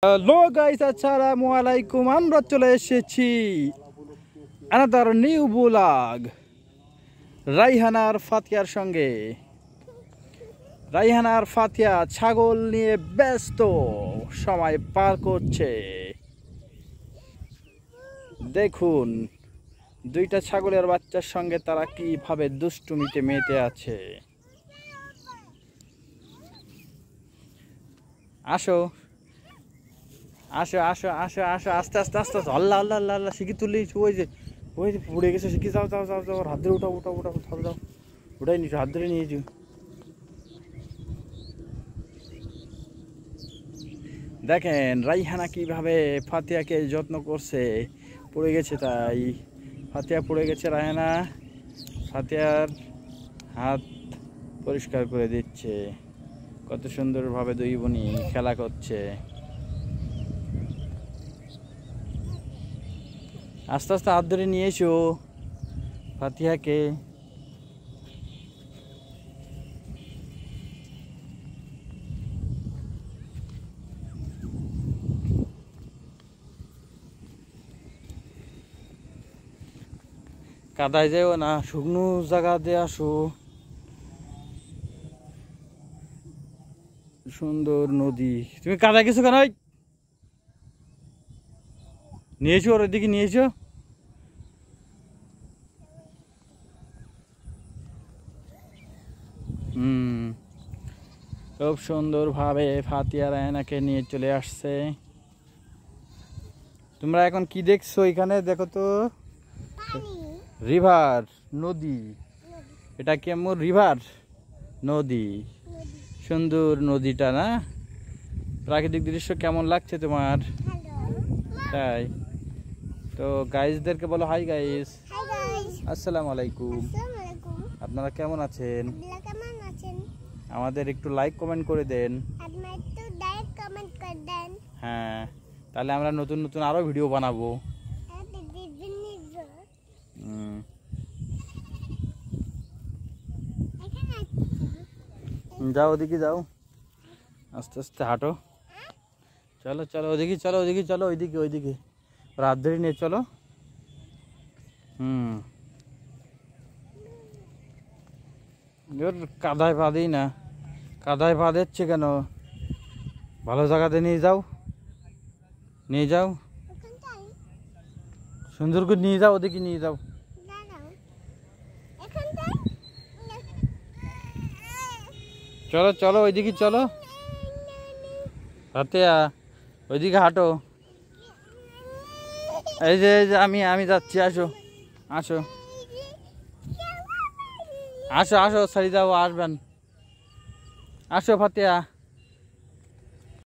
Hello guys, আসসালামু আলাইকুম। আমরা চলে এসেছি আনাদার নিউ ব্লগ রাইহানার ফাতিয়ার সঙ্গে। রাইহানার ফাতিয়া ছাগল নিয়ে ব্যস্ত সময় পার করছে। দেখুন দুইটা ছাগলের বাচ্চার সঙ্গে তারা কিভাবে দুষ্টুমিতে মেতে আছে। আসো আসো আসো আসো আসো, আস্তে আস্তে আস্তে আস্তে, আল্লাহ আল্লাহ আল্লাহ আল্লাহ, শিখি তুলি। ওই যে পড়ে গেছে, শিখি যাও যাও যাও যাও, হাত ধরে উঠাও উঠাও উঠাও, ধরো যাও, ওটাই নিয়েছো, হাত ধরে নিয়েছো। দেখেন রাইহানা কিভাবে ফাতিয়াকে যত্ন করছে। পড়ে গেছে তাই ফাতিয়া পড়ে গেছে, রাইহানা ফাতিয়ার হাত পরিষ্কার করে দিচ্ছে। কত সুন্দরভাবে দুই বোনই খেলা করছে। আস্তে আস্তে হাত ধরে নিয়ে এসো ফাতিয়াকে। কাদায় যাও না, শুকনো জায়গা দিয়ে আসো। সুন্দর নদী, তুমি কাদায় গেছো কেন? নিয়েছো ওর দিকে নিয়েছো। খুব সুন্দরভাবে ফাতিয়া রায়নাকে নিয়ে চলে আসছে। তোমরা এখন কি দেখছো এখানে? দেখো তো, রিভার, নদী। এটা কেমন রিভার? নদী। সুন্দর নদীটা না? প্রাকৃতিক দৃশ্য কেমন লাগছে তোমার? তাই তো গাইজদেরকে বলো হাই গাইস, আসসালামু আলাইকুম। আপনারা কেমন আছেন? আমাদের একটু লাইক কমেন্ট করে দেন। হ্যাঁ, তাহলে আমরা নতুন নতুন আরো ভিডিও বানাবো। যাও ওদিকে যাও, আস্তে আস্তে হাঁটো। চলো চলো ওদিকে, চলো ওদিকে, চলো ওইদিকে ওইদিকে, রাত ধরে নিয়ে চলো। কাদায় পা দিই না, কাদায় পা দিচ্ছে কেন? ভালো জায়গাতে নিয়ে যাও, নিয়ে যাও, সুন্দর করে নিয়ে যাও, ওদিকে নিয়ে যাও। চলো চলো ওইদিকে চলো ফাতিয়া, ওইদিকে হাঁটো। এই যে আমি যাচ্ছি, আসো আসো আসো আসো, সারি যাও, আসবেন, আসো ফাতিয়া।